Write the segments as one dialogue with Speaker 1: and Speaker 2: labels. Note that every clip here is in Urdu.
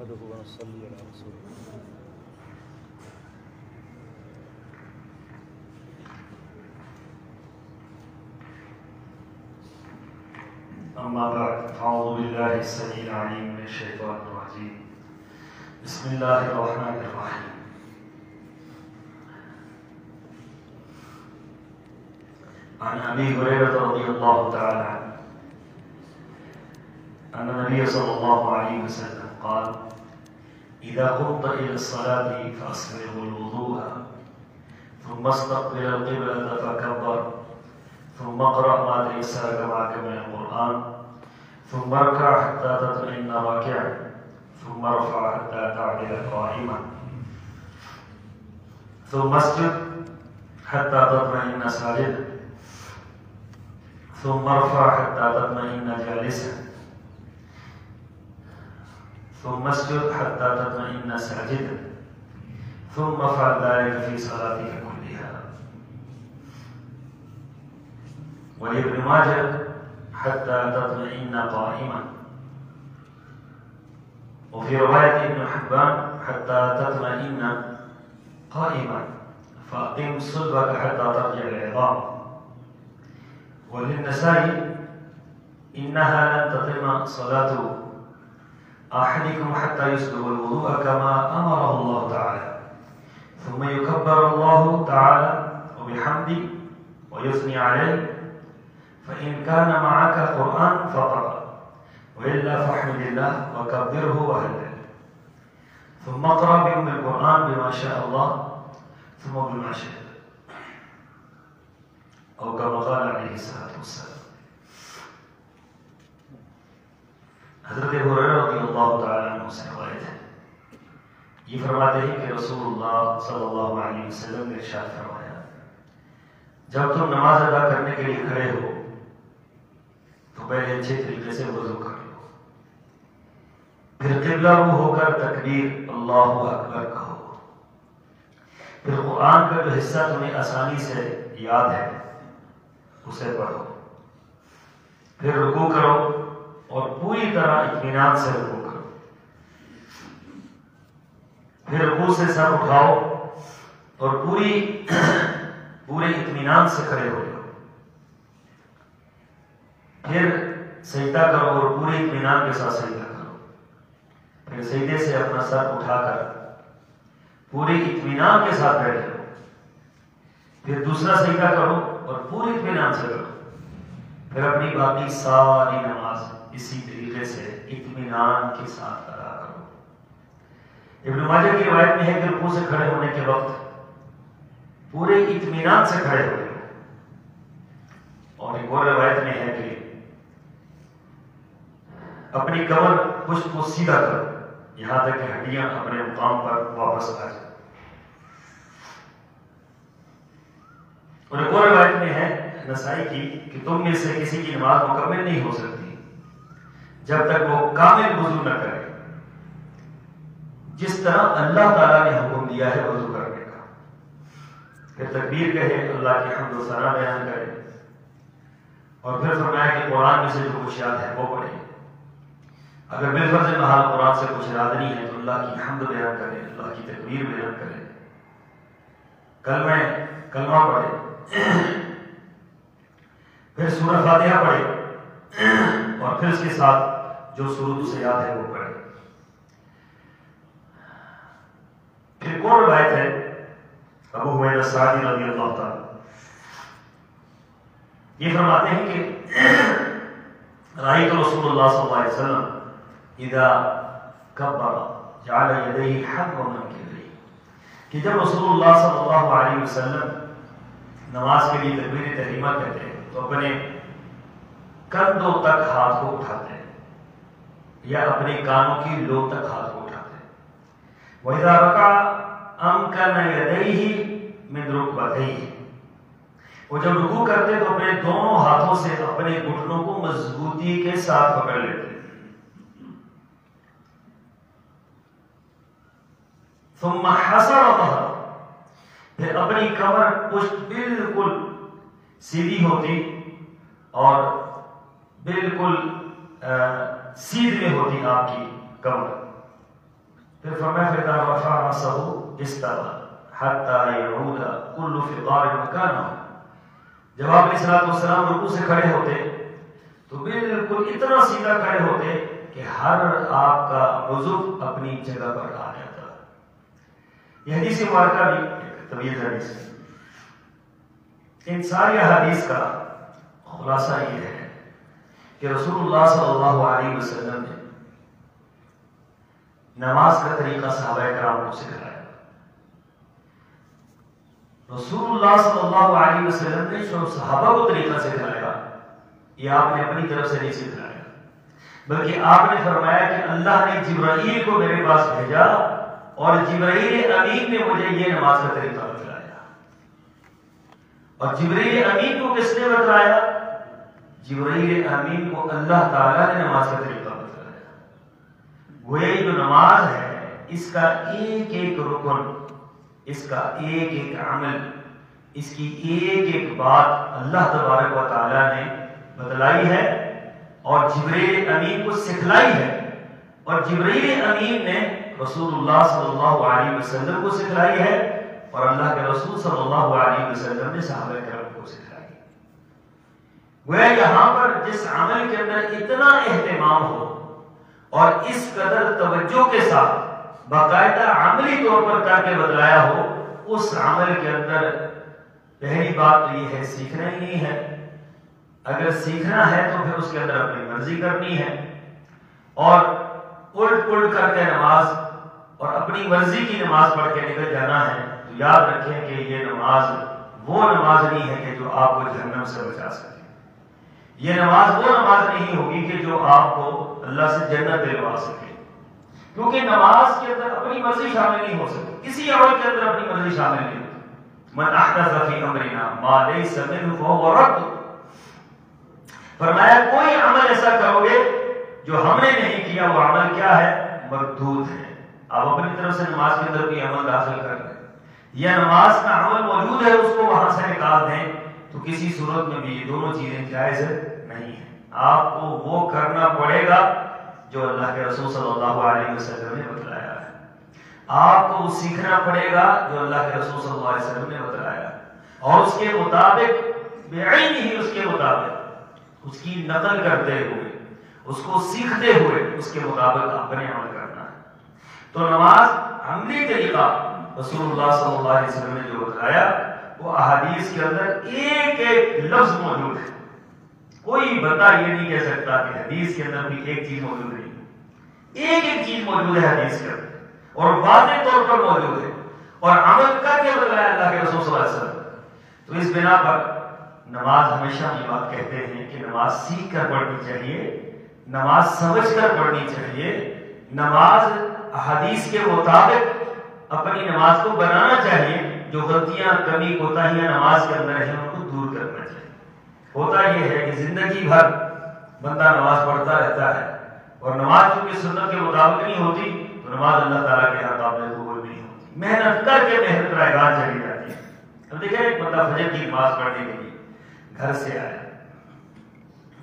Speaker 1: نحمده ونصلي على رسوله.
Speaker 2: أما بعد فأعوذ بالله السميع العليم من الشيطان الرجيم. بسم الله الرحمن الرحيم. عن أبي هريرة رضي الله تعالى عنه أن النبي صلى الله عليه وسلم قال: إذا قمت إلى الصلاة فأسبغ الوضوء ثم استقبل القبلة فكبر ثم اقرأ ما تيسر معك من القرآن ثم اركع حتى تطمئن راكعا ثم ارفع حتى تعدل قائما ثم اسجد حتى تطمئن ساجدا ثم ارفع حتى تطمئن جالسا ثم اسجد حتى تطمئن ساجدا ثم افعل ذلك في صلاتك كلها. ولابن ماجه حتى تطمئن قائما. وفي رواية ابن حبان حتى تطمئن قائما فأقم صلبك حتى ترجع العظام. وللنسائي إنها لن تتم صلاة أحدكم حتى يسبغ الوضوء كما أمره الله تعالى ثم يكبر الله تعالى وبحمده ويثني عليه فإن كان معك قرآن فقرأ وإلا فاحمد الله وكبره وهلل ثم اقرأ بأم القرآن بما شاء الله ثم بما شاء أو كما قال عليه الصلاة والسلام. حضرت ہریرہ رضی اللہ تعالیٰ عنہ سے روایت ہے، یہ فرماتے ہیں کہ رسول اللہ صلی اللہ علیہ وسلم نے ارشاد فرمایا: جب تم نماز ادا کرنے کے لیے کھڑے ہو تو پہلے اچھے طریقے سے وضو کر لو، پھر قبلہ رو ہو کر تکبیر اللہ اکبر کہو، پھر قرآن کا جو حصہ تمہیں آسانی سے یاد ہے اسے پڑھو، پھر رکوع کرو اور پوری طرح اطمینان سے رکوع کرو، پھر رکوع سے سر اٹھاؤ اور پورے اطمینان سے کھڑے ہو جاؤ، پھر سجدہ کرو اور پورے اطمینان کے ساتھ سجدہ کرو، پھر سجدے سے اپنا سر اٹھا کر پورے اطمینان کے ساتھ بیٹھ جاؤ، پھر دوسرا سجدہ کرو اور پورے اطمینان سے کرو، پھر اپنی باقی ساری نماز اسی طریقے سے اطمینان کے ساتھ ادا کرو. ابن ماجہ کی روایت میں ہے کہ رکوع سے کھڑے ہونے کے وقت پورے اطمینان سے کھڑے ہو جاؤ، اور ایک اور روایت میں ہے کہ اپنی کمر پشت کو سیدھا کرو یہاں تک کہ ہڈیاں اپنے مقام پر واپس آ جائیں. اور ایک اور روایت میں ہے نسائی کی کہ تم میں سے کسی کی نماز مکمل نہیں ہو سکتی جب تک وہ کامل وضو نہ کرے، جس طرح اللہ تعالیٰ نے حکم دیا ہے وضو کرنے کا. پھر تکبیر کہے، اللہ کی حمد و ثنا بیان کرے، اور پھر فرمایا کہ قرآن میں سے جو کچھ یاد ہے وہ پڑھے. اگر بالفرض محال قرآن سے کچھ یاد نہیں ہے تو اللہ کی حمد بیان کرے، اللہ کی تکبیر بیان کرے، کلمہ پڑھے، پھر سورہ فاتحہ پڑھے، اور پھر اس کے ساتھ جو سورت اسے یاد ہے وہ پڑھے. پھر ایک اور روایت ہے ابو حمیدہ ساعدی رضی اللہ تعالیٰ، یہ فرماتے ہیں کہ رأیت رسول اللہ صلی اللہ علیہ وسلم اذا کبر جعل یدیہ حذو منکبیہ، کہ جب رسول اللہ صلی اللہ علیہ وسلم نماز کے لیے تکبیر تحریمہ کہتے ہیں تو اپنے کندھوں تک ہاتھ کو اٹھاتے ہیں یا اپنے کانوں کی لو تک ہاتھ کو اٹھاتے ہیں. وَإِذَا رَكَعَ أَمْكَنَ يَدَيْهِ مِنْ رُكْبَتَيْهِ، وہ جب رکوع کرتے تو اپنے دونوں ہاتھوں سے اپنے گھٹنوں کو مضبوطی کے ساتھ پکڑ لیتے. ثم حسر ظهره، پھر اپنی کمر پشت بالکل سیدھی ہوتی اور بالکل سیدھ میں ہوتی آپ کی کمر، پھر فرمایا فَإِذَا رَفَعَ رَأْسَهُ اسْتَوَى حَتَّى يَعُودَ كُلُّ فِقَارٍ مَكَانَهُ۔ جب آپ علیہ الصلوۃ والسلام رکوع سے کھڑے ہوتے تو بالکل اتنا سیدھا کھڑے ہوتے کہ ہر آپ کا عضو اپنی جگہ پر آ جاتا۔ یہ حدیث مبارکہ بھی طویل حدیث ہے۔ ان ساری حدیث کا خلاصہ یہ ہے کہ رسول اللہ صلی اللہ علیہ وسلم نے نماز کا طریقہ صحابہ کرام کو سکھایا۔ رسول اللہ صلی اللہ علیہ وسلم نے جو صحابہ کو طریقہ سکھایا یہ آپ نے اپنی طرف سے نہیں سکھایا، بلکہ آپ نے فرمایا کہ اللہ نے جبرائیل کو میرے پاس بھیجا اور جبرائیل امین نے مجھے یہ نماز کا طریقہ بتلایا۔ اور جبرائیل امین کو کس نے بتلایا؟ جبرائیل امین کو اللہ تعالیٰ نے نماز کا طریقہ بتلایا۔ گویا جو نماز ہے اس کا ایک ایک رکن، اس کا ایک ایک عمل، اس کی ایک ایک بات اللہ تبارک و تعالیٰ نے بتلائی ہے اور جبرائیل امین کو سکھلائی ہے، اور جبرائیل امین نے رسول اللہ صلی اللہ علیہ وسلم کو سکھلائی ہے، اور اللہ کے رسول صلی اللہ علیہ وسلم نے صحابہ کرام کو سکھلائی ہے۔ گویا یہاں پر جس عمل کے اندر اتنا اہتمام ہو اور اس قدر توجہ کے ساتھ باقاعدہ عملی طور پر کر کے بتلایا ہو، اس عمل کے اندر پہلی بات تو یہ ہے سیکھنا ہی نہیں ہے۔ اگر سیکھنا ہے تو پھر اس کے اندر اپنی مرضی کرنی ہے اور الٹ پلٹ کر کے نماز اور اپنی مرضی کی نماز پڑھ کے نکل جانا ہے، تو یاد رکھیں کہ یہ نماز وہ نماز نہیں ہے کہ جو آپ کو جہنم سے بچا سکے۔ یہ نماز وہ نماز نہیں ہوگی کہ جو آپ کو اللہ سے جنت دلوا سکے، کیونکہ نماز کے اندر اپنی مرضی شامل نہیں ہو سکتی، کسی عمل کے اندر اپنی مرضی شامل نہیں ہوتی۔ من احدث فی امرنا ما لیس منہ فہو رد۔ فرمایا کوئی عمل ایسا کرو گے جو ہم نے نہیں کیا، وہ عمل کیا ہے؟ مردود ہے۔ آپ اپنی طرف سے نماز کے اندر کوئی عمل داخل کر دیں یا نماز کا عمل موجود ہے اس کو وہاں سے نکال دیں تو کسی صورت میں بھی یہ دونوں چیزیں جائز نہیں ہیں۔ آپ کو وہ کرنا پڑے گا جو اللہ کے رسول صلی اللہ علیہ وسلم نے بتلایا ہے، آپ کو سیکھنا پڑے گا جو اللہ کے رسول صلی اللہ علیہ وسلم نے بتلایا ہے، اور اس کے مطابق بعین ہی اس کے مطابق اس کی نقل کرتے ہوئے، اس کو سیکھتے ہوئے اس کے مطابق اپنے عمل کرنا ہے۔ تو نماز عملی طریقہ رسول اللہ صلی اللہ علیہ وسلم نے جو بتلایا وہ احادیث کے اندر ایک ایک لفظ موجود ہے۔ کوئی بندہ یہ نہیں کہہ سکتا کہ حدیث کے اندر بھی ایک چیز موجود نہیں، ایک ایک چیز موجود ہے حدیث کے اندر اور واضح طور پر موجود ہے اور عمل کر کے بتلایا اللہ کے رسول صلی اللہ علیہ وسلم۔ تو اس بنا پر نماز ہمیشہ یہ بات کہتے ہیں کہ نماز سیکھ کر پڑھنی چاہیے، نماز سمجھ کر پڑھنی چاہیے، نماز احادیث کے مطابق اپنی نماز کو بنانا چاہیے، جو غلطیاں کمی کوتاہیاں نماز کے اندر ہیں ان کو دور کرنا چاہیے۔ ہوتا یہ ہے کہ زندگی بھر بندہ نماز پڑھتا رہتا ہے اور نماز چونکہ سنت کے مطابق نہیں ہوتی تو نماز اللہ تعالیٰ کے یہاں قابل قبول نہیں ہوتی، محنت کر کے محنت رائگان چلی جاتی ہے۔ اب دیکھیں ایک بندہ فجر کی نماز پڑھنے کے لیے گھر سے آیا،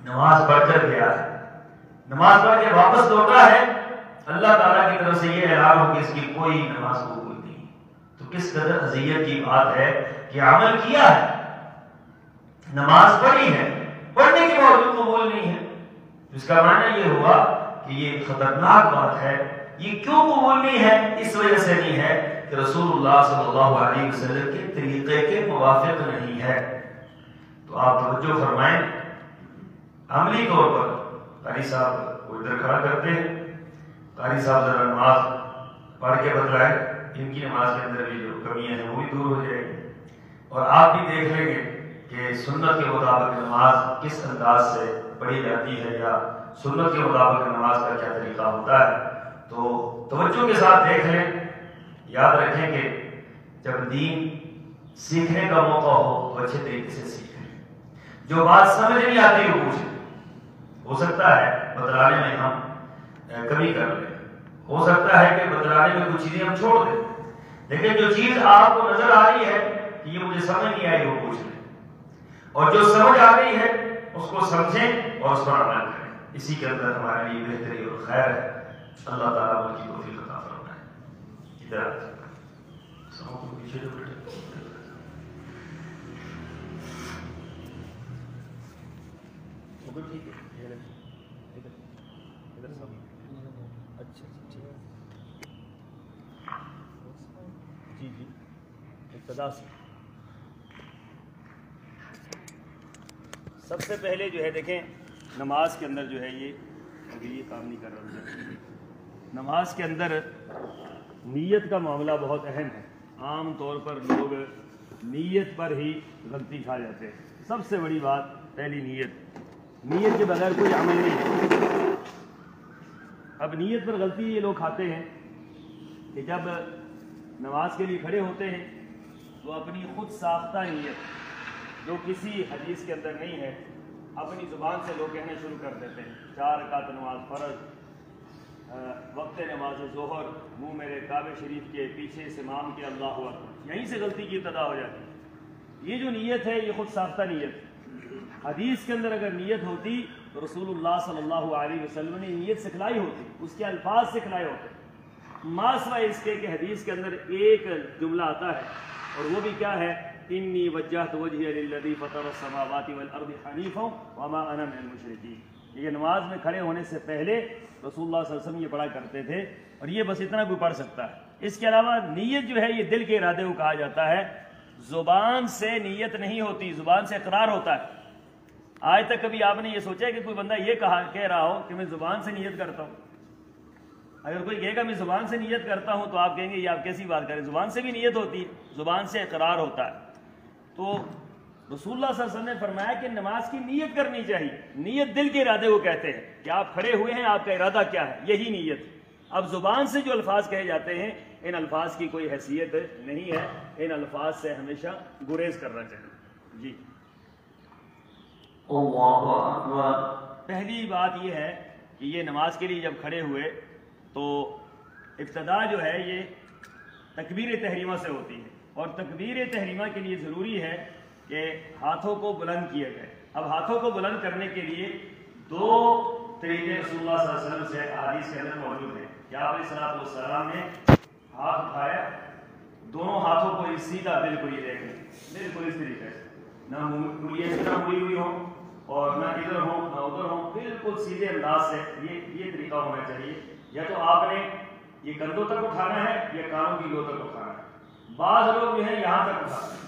Speaker 2: نماز پڑھ کر گیا ہے، نماز پڑھ کے واپس لوٹا ہے، اللہ تعالیٰ کی طرف سے یہ اعلان ہو کہ اس کی کوئی نماز قبول نہیں، تو کس قدر اذیت کی بات ہے کہ عمل کیا ہے، نماز پڑھی ہے، پڑھنے کے باوجود قبول نہیں ہے، اس کا معنی یہ ہوا کہ یہ خطرناک بات ہے۔ یہ کیوں قبول نہیں ہے؟ اس وجہ سے نہیں ہے کہ رسول اللہ صلی اللہ علیہ وسلم کے طریقے کے موافق نہیں ہے۔ تو آپ توجہ فرمائیں، عملی طور پر قاری صاحب کو ادھر کھڑا کرتے ہیں، قاری صاحب ذرا نماز پڑھ کے بتلائیں، ان کی نماز کے اندر بھی جو کمیاں ہیں وہ بھی دور ہو جائیں گی، اور آپ بھی دیکھ لیں گے کہ سنت کے مطابق نماز کس انداز سے پڑھی جاتی ہے یا سنت کے مطابق نماز کا کیا طریقہ ہوتا ہے۔ تو توجہ کے ساتھ دیکھ لیں، یاد رکھیں کہ جب دین سیکھنے کا موقع ہو تو اچھے طریقے سے سیکھیں، جو بات سمجھ نہیں آتی وہ پوچھیں، ہو سکتا ہے بتلانے میں ہم کمی کر لیں، ہو سکتا ہے کہ بتلانے میں کچھ چیزیں ہم چھوڑ دیں، لیکن جو چیز آپ کو نظر آ رہی ہے کہ یہ مجھے سمجھ نہیں آئی وہ پوچھ لیں، اور جو سمجھ آ رہی ہے اس کو سمجھیں اور اس پر عمل کریں، اسی کے اندر ہمارے لیے بہتری اور خیر ہے۔ اللہ تعالیٰ کی توفیق عطا فرمائے۔ ادھر پیچھے جو بیٹھے
Speaker 1: ٹھیک ہے ادھر سب اچھا ٹھیک ہے جی جی ابتدا سے سب سے پہلے جو ہے دیکھیں نماز کے اندر جو ہے یہ کام نہیں کر رہا. نماز کے اندر نیت کا معاملہ بہت اہم ہے. عام طور پر لوگ نیت پر ہی غلطی کھا جاتے ہیں. سب سے بڑی بات پہلی نیت کے بغیر کوئی عمل نہیں. اب نیت پر غلطی یہ لوگ کھاتے ہیں کہ جب نماز کے لیے کھڑے ہوتے ہیں تو اپنی خود ساختہ نیت جو کسی حدیث کے اندر نہیں ہے اپنی زبان سے لوگ کہنا شروع کر دیتے ہیں. 4 رکعت نماز فرض، وقت نماز ظہر، منہ میرے کعبہ شریف کے پیچھے سے امام کے اللہ اکبر. یہیں سے غلطی کی ابتدا ہو جاتی ہے. یہ جو نیت ہے یہ خود ساختہ نیت ہے. حدیث کے اندر اگر نیت ہوتی تو رسول اللہ صلی اللہ علیہ وسلم نے نیت سکھلائی ہوتی، اس کے الفاظ سکھلائے ہوتے. ماسوائے اس کے کہ حدیث کے اندر ایک جملہ آتا ہے اور وہ بھی کیا ہے، انی وجہت وجہی للذی فطر السماوات والارض حنیفا وما انا من المشرکین. یہ نماز میں کھڑے ہونے سے پہلے رسول اللہ صلی اللہ علیہ وسلم یہ پڑھا کرتے تھے اور یہ بس اتنا کوئی پڑھ سکتا ہے. اس کے علاوہ نیت جو ہے یہ دل کے ارادے کو کہا جاتا ہے. زبان سے نیت نہیں ہوتی، زبان سے اقرار ہوتا ہے. آج تک کبھی آپ نے یہ سوچا ہے کہ کوئی بندہ یہ کہہ رہا ہو کہ میں زبان سے نیت کرتا ہوں؟ اگر کوئی کہے گا میں زبان سے نیت کرتا ہوں تو آپ کہیں گے یہ آپ کیسی بات کریں. زبان سے بھی نیت ہوتی ہے، زبان سے اقرار ہوتا ہے. تو رسول اللہ صلی اللہ علیہ وسلم نے فرمایا کہ نماز کی نیت کرنی چاہیے. نیت دل کے ارادے کو کہتے ہیں کہ آپ کھڑے ہوئے ہیں، آپ کا ارادہ کیا ہے، یہی نیت. اب زبان سے جو الفاظ کہے جاتے ہیں ان الفاظ کی کوئی حیثیت نہیں ہے، ان الفاظ سے ہمیشہ گریز کرنا چاہیے. جی
Speaker 2: اللہ اکبر.
Speaker 3: پہلی بات یہ ہے کہ یہ نماز کے لیے جب کھڑے ہوئے تو ابتدا جو ہے یہ تکبیر تحریمہ سے ہوتی ہے. اور تکبیر تحریمہ کے لیے ضروری ہے کہ ہاتھوں کو بلند کیا جائے. اب ہاتھوں کو بلند کرنے کے لیے 2 طریقے رسول اللہ صلی اللہ علیہ وسلم سے حدیث کے اندر موجود ہیں. کہ آپ علیہ الصلوۃ والسلام نے ہاتھ اٹھایا، دونوں ہاتھوں کو سیدھا بالکل یہ دیکھیں، بالکل اس طریقے سے، نہ انگلیاں اس طرح مڑی ہوئی ہوں اور نہ ادھر ہوں نہ ادھر ہوں، بالکل سیدھے انداز سے یہ طریقہ ہونا چاہیے. یا تو آپ نے یہ کندھوں تک اٹھانا ہے یا کانوں کی لو تک اٹھانا ہے. بعض لوگ جو ہے یہاں تک اٹھاتے ہیں،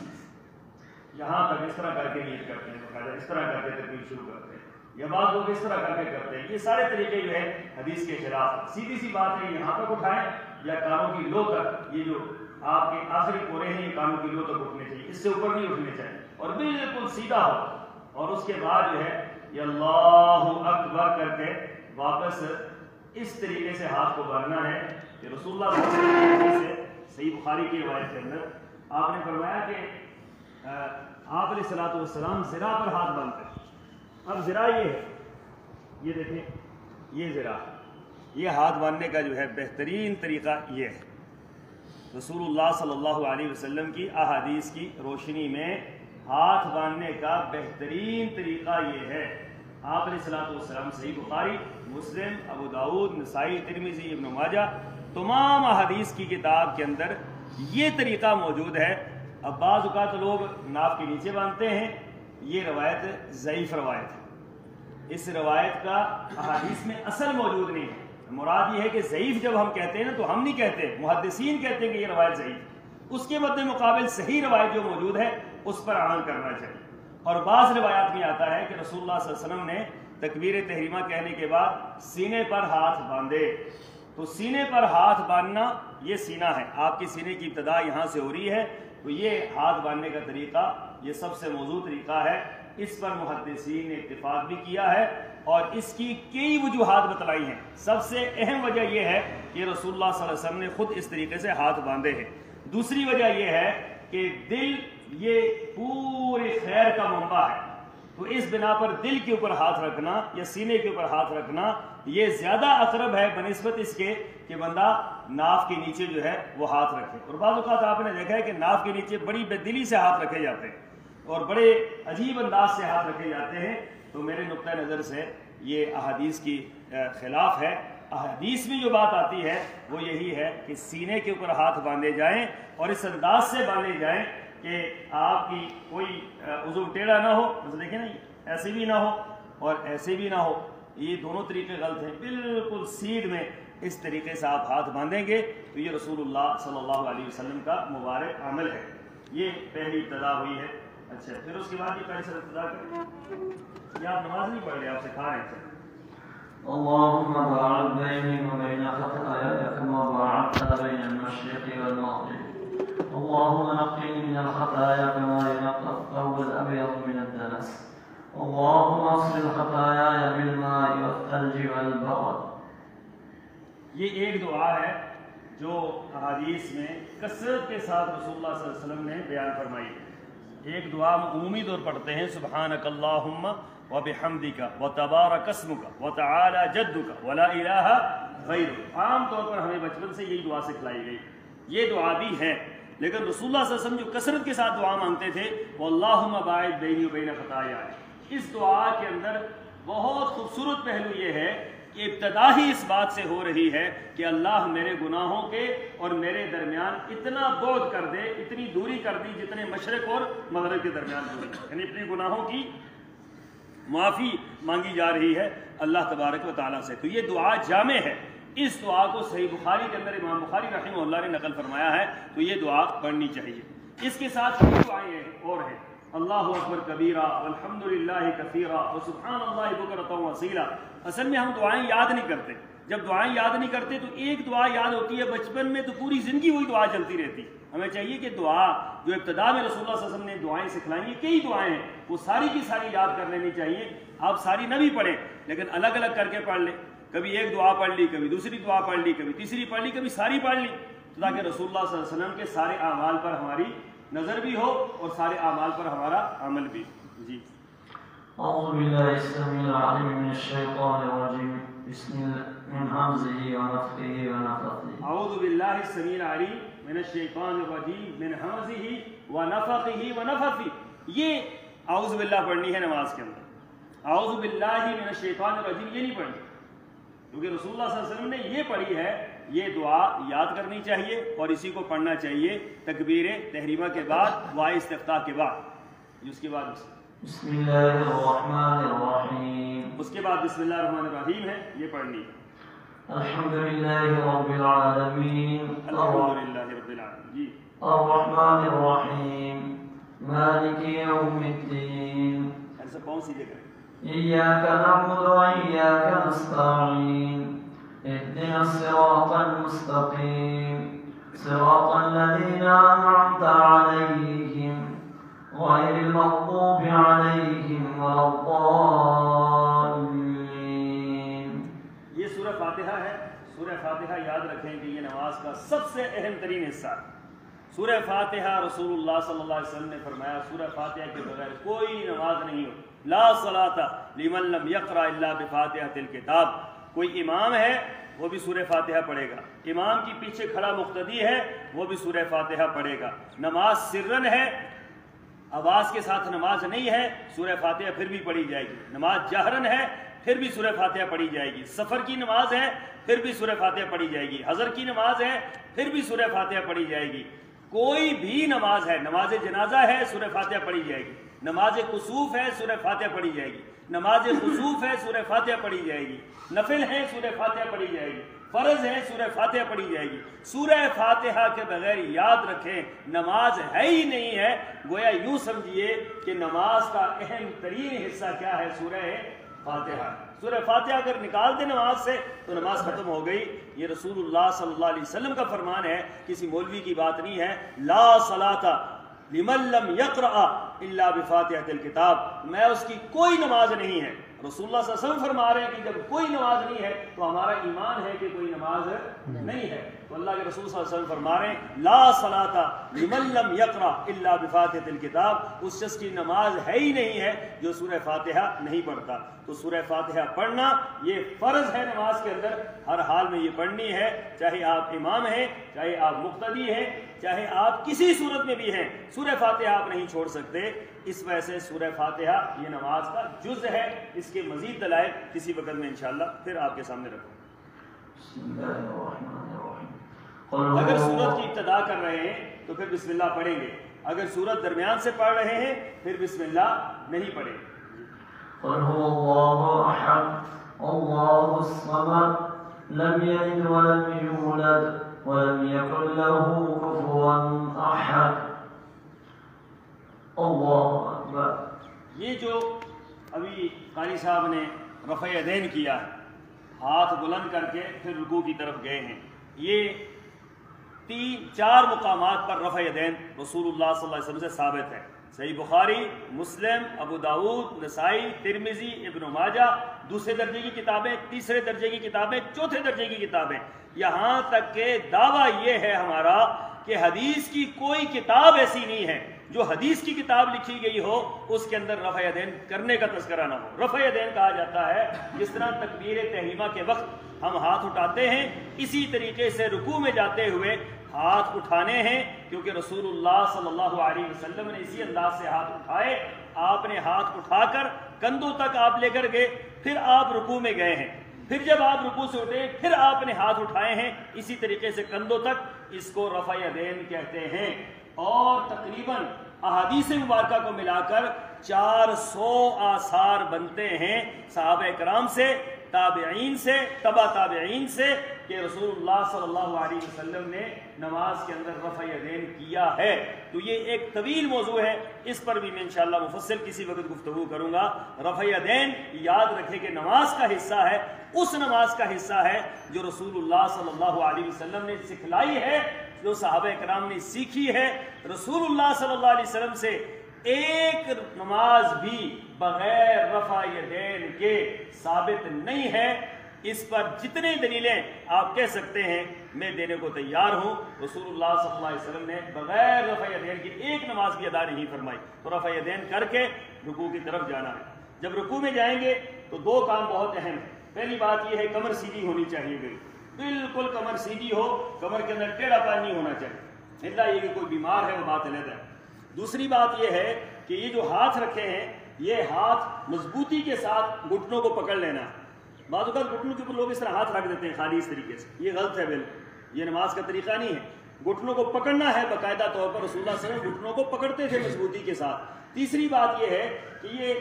Speaker 3: یہاں تک اس طرح کر کے نیت کرتے ہیں، اس طرح کر کے تکبیر شروع کرتے ہیں، یا بعض لوگ اس طرح کر کے کرتے ہیں. یہ سارے طریقے جو ہے حدیث کے خلاف. سیدھی سی بات ہے یہاں تک اٹھائیں یا کانوں کی لو تک. یہ جو آپ کے آخری پورے ہیں یہ کانوں کی لو تک اٹھنے چاہیے، اس سے اوپر نہیں اٹھنے چاہیے اور بالکل سیدھا ہو. اور اس کے بعد جو ہے یہ اللہ اکبر کر کے واپس اس طریقے سے ہاتھ کو باندھنا ہے کہ رسول اللہ صلی اللہ علیہ وسلم سے صحیح بخاری کی روایت کے اندر آپ نے فرمایا کہ آپ علیہ الصلوۃ والسلام ذرا پر ہاتھ باندھتے ہیں. اب ذرا یہ ہے، یہ دیکھیں یہ ذرا، یہ ہاتھ باندھنے کا جو ہے بہترین طریقہ یہ ہے. رسول اللہ صلی اللہ علیہ وسلم کی احادیث کی روشنی میں ہاتھ باندھنے کا بہترین طریقہ یہ ہے. آپ علیہ الصلوۃ والسلام صحیح بخاری، مسلم، ابو داؤد، نسائی، ترمذی، ابن ماجہ تمام احادیث کی کتاب کے اندر یہ طریقہ موجود ہے. اب بعض اوقات لوگ ناف کے نیچے باندھتے ہیں، یہ روایت ضعیف روایت ہے. اس روایت کا احادیث میں اصل موجود نہیں ہے. مراد یہ ہے کہ ضعیف جب ہم کہتے ہیں نا تو ہم نہیں کہتے، محدثین کہتے ہیں کہ یہ روایت ضعیف ہے. اس کے مد مقابل صحیح روایت جو موجود ہے اس پر عمل کرنا چاہیے. اور بعض روایات میں آتا ہے کہ رسول اللہ صلی اللہ علیہ وسلم نے تکبیر تحریمہ کہنے کے بعد سینے پر ہاتھ باندھے. تو سینے پر ہاتھ باندھنا، یہ سینہ ہے، آپ کی سینے کی ابتدا یہاں سے ہو رہی ہے، تو یہ ہاتھ باندھنے کا طریقہ یہ سب سے موزوں طریقہ ہے. اس پر محدثین نے اتفاق بھی کیا ہے اور اس کی کئی وجوہات بتلائی ہیں. سب سے اہم وجہ یہ ہے کہ رسول اللہ صلی اللہ علیہ وسلم نے خود اس طریقے سے ہاتھ باندھے ہیں. دوسری وجہ یہ ہے کہ دل یہ پورے خیر کا منبع ہے، تو اس بنا پر دل کے اوپر ہاتھ رکھنا یا سینے کے اوپر ہاتھ رکھنا یہ زیادہ اقرب ہے بنسبت اس کے کہ بندہ ناف کے نیچے جو ہے وہ ہاتھ رکھے. اور بعض اوقات آپ نے دیکھا ہے کہ ناف کے نیچے بڑی بے دلی سے ہاتھ رکھے جاتے ہیں اور بڑے عجیب انداز سے ہاتھ رکھے جاتے ہیں. تو میرے نقطہ نظر سے یہ احادیث کی خلاف ہے. حدیث میں جو بات آتی ہے وہ یہی ہے کہ سینے کے اوپر ہاتھ باندھے جائیں اور اس انداز سے باندھے جائیں کہ آپ کی کوئی عضو ٹیڑھا نہ ہو، بس دیکھیں نا ایسے بھی نہ ہو اور ایسے بھی نہ ہو، یہ دونوں طریقے غلط ہیں. بالکل سیدھ میں اس طریقے سے آپ ہاتھ باندھیں گے تو یہ رسول اللہ صلی اللہ علیہ وسلم کا مبارک عمل ہے. یہ پہلی ابتدا ہوئی ہے. اچھا پھر اس کے بعد یہ پہلے سے ابتدا کریں. یہ آپ نماز نہیں پڑھ رہے، آپ سکھا رہے ہیں.
Speaker 2: اللهم باعد بيني وبين خطاياي كما باعدت بين المشرق والمغرب. اللهم نقني من الخطايا كما ينقى الثوب الابيض من الدنس. اللهم اغسل خطاياي بالماء والثلج والبرد.
Speaker 3: یہ ایک دعا ہے جو احادیث میں کثرت کے ساتھ رسول اللہ صلی اللہ علیہ وسلم نے بیان فرمائی ہے. ایک دعا عمومی طور پڑھتے ہیں سبحانک اللہم وبحمدک وتبارک اسمک وتعالی جدک ولا الہ غیرک. عام طور پر ہمیں بچپن سے یہی دعا سکھلائی گئی. یہ دعا بھی ہے، لیکن رسول اللہ صلی اللہ علیہ وسلم جو کثرت کے ساتھ دعا مانگتے تھے وہ اللہم باعد بینی وبین خطایائی. اس دعا کے اندر بہت خوبصورت پہلو یہ ہے کہ ابتدا ہی اس بات سے ہو رہی ہے کہ اللہ میرے گناہوں کے اور میرے درمیان اتنا بعد کر دے، اتنی دوری کر دی جتنے مشرق اور مغرب کے درمیان دوری، یعنی اپنے گناہوں کی معافی مانگی جا رہی ہے اللہ تبارک و تعالیٰ سے. تو یہ دعا جامع ہے. اس دعا کو صحیح بخاری کے اندر امام بخاری رحمہ اللہ نے نقل فرمایا ہے. تو یہ دعا پڑھنی چاہیے. اس کے ساتھ کئی دعائیں اور ہیں. اللہ اکبر کبیرہ والحمد للہ کثیرہ وسبحان اللہ بکرۃ واصیلا. اصل میں ہم دعائیں یاد نہیں کرتے. جب دعائیں یاد نہیں کرتے تو ایک دعا یاد ہوتی ہے بچپن میں، تو پوری زندگی وہی دعا چلتی رہتی. ہمیں چاہیے کہ دعا جو ابتدا میں رسول اللہ صلی اللہ علیہ وسلم نے دعائیں سکھلائی ہیں، کئی دعائیں ہیں، وہ ساری کی ساری یاد کر لینی چاہیے. آپ ساری نہ بھی پڑھیں لیکن الگ الگ کر کے پڑھ لیں. کبھی ایک دعا پڑھ لی، کبھی دوسری دعا پڑھ لی، کبھی تیسری پڑھ لی، کبھی ساری پڑھ لی، تاکہ رسول اللہ صلی اللہ علیہ وسلم کے سارے اعمال پر ہماری نظر بھی ہو اور سارے اعمال پر ہمارا عمل بھی. جی
Speaker 2: اعوذ باللہ السمیع العلیم من الشیطان الرجیم من حمزه ونفخه ونفثه.
Speaker 3: اعوذ باللہ السمیع العلیم من الشیطان الرجیم من حمزه ونفخه ونفثه. یہ اعوذ باللہ پڑھنی ہے نماز کے اندر. اعوذ باللہ من الشیطان الرجیم یہ نہیں پڑھنی، کیونکہ رسول اللہ صلی اللہ علیہ وسلم نے یہ پڑھی ہے. یہ دعا یاد کرنی چاہیے اور اسی کو پڑھنا چاہیے تکبیر تحریمہ کے بعد و استفتاح کے بعد. اس کے بعد
Speaker 2: بسم اللہ الرحمن الرحیم.
Speaker 3: اس کے بعد بسم اللہ الرحمن الرحیم ہے، یہ پڑھنی.
Speaker 2: الحمدللہ رب العالمین.
Speaker 3: الحمدللہ رب العالمین. جی
Speaker 2: الرحمن الرحیم مالک یوم الدین.
Speaker 3: ایسا کون سی جگہ ہے؟
Speaker 2: إياك نعبد وإياك نستعين اهدنا الصراط المستقيم صراط الذين أنعمت عليهم غير المغضوب عليهم ولا الضالين.
Speaker 3: یہ سورہ فاتحہ ہے. سورہ فاتحہ یاد رکھیں کہ یہ نماز کا سب سے اہم ترین حصہ ہے. سورہ فاتحہ رسول اللہ صلی اللہ علیہ وسلم نے فرمایا سورہ فاتحہ کے بغیر کوئی نماز نہیں ہوتی. لا صلاۃ لمن لم یقرأ الا بفاتحۃ الکتاب. کوئی امام ہے وہ بھی سورہ فاتحہ پڑھے گا، امام کی پیچھے کھڑا مقتدی ہے وہ بھی سورہ فاتحہ پڑھے گا. نماز سرن ہے، آواز کے ساتھ نماز نہیں ہے، سورہ فاتحہ پھر بھی پڑھی جائے گی. نماز جہرن ہے پھر بھی سورہ فاتحہ پڑھی جائے گی. سفر کی نماز ہے پھر بھی سورہ فاتحہ پڑھی جائے گی. حضر کی نماز ہے پھر بھی سورہ فاتحہ پڑھی جائے گی. کوئی بھی نماز ہے، نماز جنازہ ہے سورہ فاتحہ پڑھی جائے گی. نماز کسوف ہے سورہ فاتحہ پڑھی جائے گی. نماز خسوف ہے سورہ فاتحہ پڑھی جائے گی. نفل ہے سورہ فاتحہ پڑھی جائے گی. فرض ہے سورہ فاتحہ پڑھی جائے گی. سورہ فاتحہ کے بغیر یاد رکھیں نماز ہے ہی نہیں ہے. گویا یوں سمجھیے کہ نماز کا اہم ترین حصہ کیا ہے؟ سورہ فاتحہ. سورہ فاتحہ اگر نکال دیں نماز سے تو نماز ختم ہو گئی. یہ رسول اللہ صلی اللہ علیہ وسلم کا فرمان ہے، کسی مولوی کی بات نہیں ہے. لا صلاۃ لمن لم یقرأ الا بفاتحۃ الکتاب. میں اس کی کوئی نماز نہیں ہے. رسول اللہ صلی اللہ علیہ وسلم فرما رہے ہیں کہ جب کوئی نماز نہیں ہے تو ہمارا ایمان ہے کہ کوئی نماز نہیں ہے. تو اللہ کے رسول صلی اللہ علیہ وسلم فرما رہے ہیں لا صلاۃ لمن لم یقرأ الا بفاتحۃ الکتاب. اس شخص کی نماز ہے ہی نہیں ہے جو سورہ فاتحہ نہیں پڑھتا. تو سورہ فاتحہ پڑھنا یہ فرض ہے نماز کے اندر، ہر حال میں یہ پڑھنی ہے، چاہے آپ امام ہیں، چاہے آپ مقتدی ہیں، چاہے آپ کسی صورت میں بھی ہیں. سورہ فاتحہ آپ نہیں چھوڑ سکتے. اس وجہ سے سورہ فاتحہ یہ نماز کا جز ہے. اس کے مزید دلائل کسی وقت میں انشاءاللہ پھر آپ کے سامنے رکھوں. اگر سورت کی ابتدا کر رہے ہیں تو پھر بسم اللہ پڑھیں گے، اگر سورت درمیان سے پڑھ رہے ہیں پھر بسم اللہ نہیں پڑھیں گے۔
Speaker 2: قل هو الله احد الله الصمد لم يلد ولم يولد ولم يكن له كفوا احد اللہ اکبر۔
Speaker 3: یہ جو ابھی قاری صاحب نے رفع یدین کیا ہے، ہاتھ بلند کر کے پھر رکوع کی طرف گئے ہیں، یہ 3-4 مقامات پر رفع یدین رسول اللہ صلی اللہ علیہ وسلم سے ثابت ہے۔ صحیح بخاری، مسلم، ابو داؤد، نسائی، ترمذی، ابن ماجہ، دوسرے درجے کی کتابیں، تیسرے درجے کی کتابیں، چوتھے درجے کی کتابیں، یہاں تک کہ دعویٰ یہ ہے ہمارا کہ حدیث کی کوئی کتاب ایسی نہیں ہے جو حدیث کی کتاب لکھی گئی ہو اس کے اندر رفع یدین کرنے کا تذکرہ نہ ہو۔ رفع یدین کہا جاتا ہے جس طرح تکبیر تحریمہ کے وقت ہم ہاتھ اٹھاتے ہیں، اسی طریقے سے رکوع میں جاتے ہوئے ہاتھ اٹھانے ہیں، کیونکہ رسول اللہ صلی اللہ علیہ وسلم نے اسی انداز سے ہاتھ اٹھائے۔ آپ نے ہاتھ اٹھا کر کندھوں تک آپ لے کر گئے، پھر آپ رکوع میں گئے ہیں، پھر جب آپ رکوع سے اٹھے پھر آپ نے ہاتھ اٹھائے ہیں، اسی طریقے سے کندھوں تک، اس کو رفع یدین کہتے ہیں۔ اور تقریباً احادیث مبارکہ کو ملا کر 400 آثار بنتے ہیں صحابہ کرام سے، تابعین سے، تبع تابعین سے، کہ رسول اللہ صلی اللہ علیہ وسلم نے نماز کے اندر رفع یدین کیا ہے۔ تو یہ ایک طویل موضوع ہے، اس پر بھی میں انشاءاللہ مفصل کسی وقت گفتگو کروں گا۔ رفع یدین یاد رکھیں کہ نماز کا حصہ ہے، اس نماز کا حصہ ہے جو رسول اللہ صلی اللہ علیہ وسلم نے سکھلائی ہے، جو صحابہ کرام نے سیکھی ہے۔ رسول اللہ صلی اللہ علیہ وسلم سے ایک نماز بھی بغیر رفع یدین کے ثابت نہیں ہے۔ اس پر جتنے دلیلیں آپ کہہ سکتے ہیں میں دینے کو تیار ہوں۔ رسول اللہ صلی اللہ علیہ وسلم نے بغیر رفع یدین کی ایک نماز بھی ادا نہیں فرمائی۔ تو رفع یدین کر کے رکوع کی طرف جانا ہے۔ جب رکوع میں جائیں گے تو 2 کام بہت اہم ہیں۔ پہلی بات یہ ہے کمر سیدھی ہونی چاہیے، بالکل کمر سیدھی ہو، کمر کے اندر ٹیڑھا پان نہیں ہونا چاہیے، اللہ یہ کہ کوئی بیمار ہے وہ بات علیحدہ ہے۔ دوسری بات یہ ہے کہ یہ جو ہاتھ رکھے ہیں یہ ہاتھ مضبوطی کے ساتھ گھٹنوں کو پکڑ لینا ہے۔ بعض اوقات گھٹنوں کے اوپر لوگ اس طرح ہاتھ رکھ دیتے ہیں خالی اس طریقے سے، یہ غلط ہے، بالکل یہ نماز کا طریقہ نہیں ہے۔ گھٹنوں کو پکڑنا ہے باقاعدہ طور پر، رسول اللہ صلی اللہ علیہ وسلم گھٹنوں کو پکڑتے تھے مضبوطی کے ساتھ۔ تیسری بات یہ ہے کہ یہ